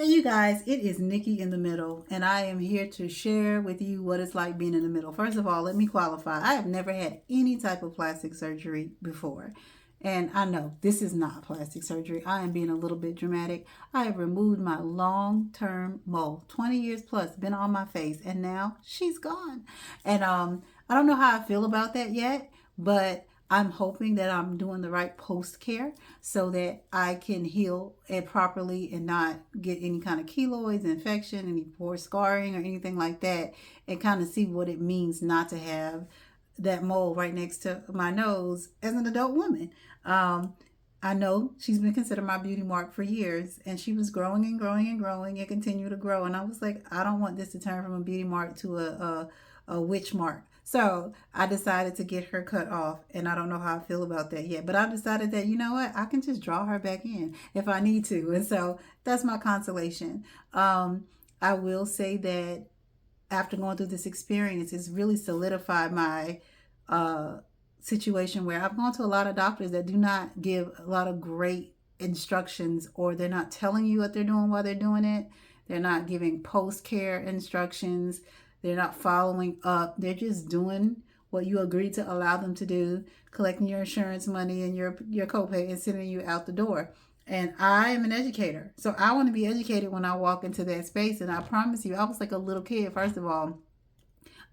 Hey, you guys, it is Nikki in the middle, and I am here to share with you what it's like being in the middle. First of all, let me qualify. I have never had any type of plastic surgery before. And I know this is not plastic surgery. I am being a little bit dramatic. I have removed my long term mole, 20 years plus, been on my face, and now she's gone. And I don't know how I feel about that yet, but I'm hoping that I'm doing the right post care so that I can heal it properly and not get any kind of keloids, infection, any pore scarring, or anything like that, and kind of see what it means not to have that mole right next to my nose as an adult woman. Um, I know she's been considered my beauty mark for years, and she was growing and growing and growing and continue to grow. And I was like, I don't want this to turn from a beauty mark to a witch mark. So I decided to get her cut off, and I don't know how I feel about that yet. But I decided that, you know what, I can just draw her back in if I need to. And so that's my consolation. I will say that after going through this experience, it's really solidified my uh, situation where I've gone to a lot of doctors that do not give a lot of great instructions, or they're not telling you what they're doing while they're doing it. They're not giving post care instructions. They're not following up. They're just doing what you agreed to allow them to do, collecting your insurance money and your copay and sending you out the door. And I am an educator. So I want to be educated when I walk into that space. And I promise you, I was like a little kid, first of all.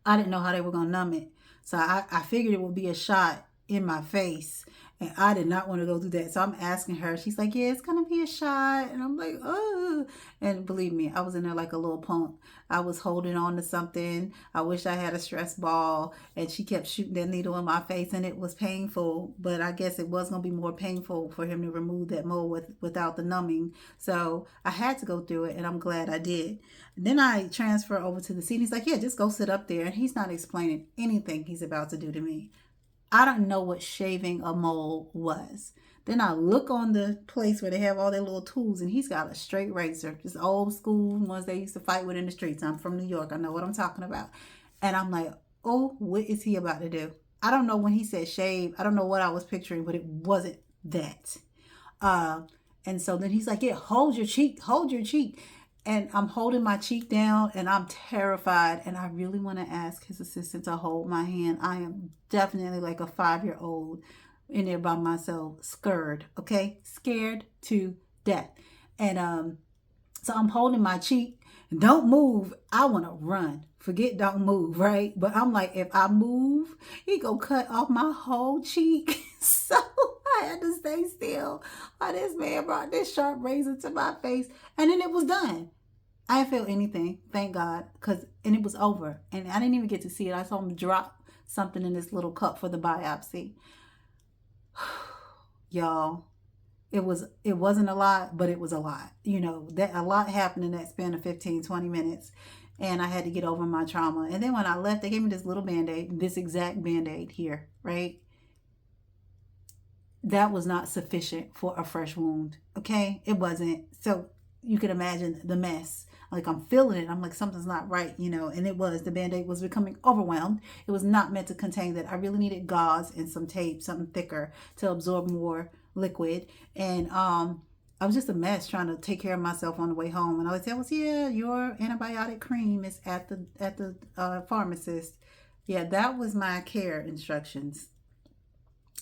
I didn't know how they were going to numb it. So I figured it would be a shot in my face. And I did not want to go through that. So I'm asking her. She's like, yeah, it's going to be a shot. And I'm like, oh. And believe me, I was in there like a little punk. I was holding on to something. I wish I had a stress ball. And she kept shooting that needle in my face. And it was painful. But I guess it was going to be more painful for him to remove that mole without the numbing. So I had to go through it. And I'm glad I did. Then I transfer over to the seat. He's like, yeah, just go sit up there. And he's not explaining anything he's about to do to me. I don't know what shaving a mole was. Then I look on the place where they have all their little tools, and he's got a straight razor, just old school ones they used to fight with in the streets. I'm from New York. I know what I'm talking about. And I'm like, oh, what is he about to do? I don't know when he said shave. I don't know what I was picturing, but it wasn't that. Uh, and so then he's like, yeah, hold your cheek, hold your cheek. And I'm holding my cheek down and I'm terrified. And I really want to ask his assistant to hold my hand. I am definitely like a 5-year old in there by myself, scared, okay? Scared to death. And so I'm holding my cheek. Don't move. I want to run. Forget don't move, right? But I'm like, if I move, he gonna cut off my whole cheek. So I had to stay still while this man brought this sharp razor to my face. And then it was done. I didn't feel anything, thank God, and it was over. And I didn't even get to see it. I saw him drop something in this little cup for the biopsy. Y'all, it wasn't a lot, but it was a lot. You know, that a lot happened in that span of 15, 20 minutes. And I had to get over my trauma. And then when I left, they gave me this little band-aid, this exact band-aid here, right? That was not sufficient for a fresh wound. Okay? It wasn't. So you can imagine the mess. Like I'm feeling it. I'm like, something's not right, you know. And it was. The band-aid was becoming overwhelmed. It was not meant to contain that. I really needed gauze and some tape, something thicker to absorb more liquid. And I was just a mess trying to take care of myself on the way home. And I was like, yeah, your antibiotic cream is at the pharmacist. Yeah, that was my care instructions.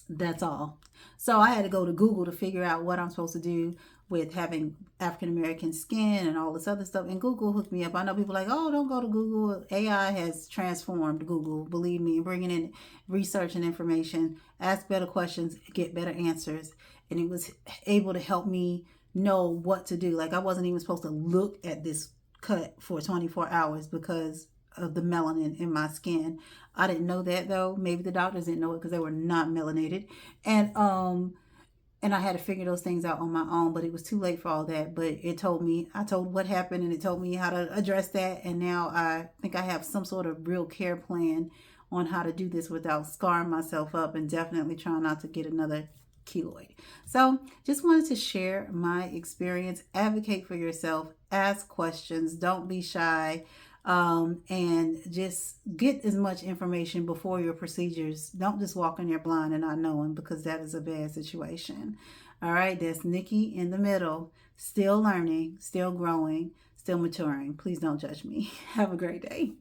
That's all. So I had to go to Google to figure out what I'm supposed to do with having African American skin and all this other stuff. And Google hooked me up. I know people are like, oh, don't go to Google. AI has transformed Google, believe me, bringing in research and information. Ask better questions, get better answers. And it was able to help me know what to do. Like I wasn't even supposed to look at this cut for 24 hours because of the melanin in my skin. I didn't know that though. Maybe the doctors didn't know it because they were not melanated. And I had to figure those things out on my own, but it was too late for all that. But it told me, I told what happened and it told me how to address that. And now I think I have some sort of real care plan on how to do this without scarring myself up and definitely trying not to get another keloid. So just wanted to share my experience. Advocate for yourself, ask questions, don't be shy, and just get as much information before your procedures. Don't just walk in there blind and not knowing, because that is a bad situation. All right, that's Nikki in the middle. Still learning, still growing, still maturing. Please don't judge me. Have a great day.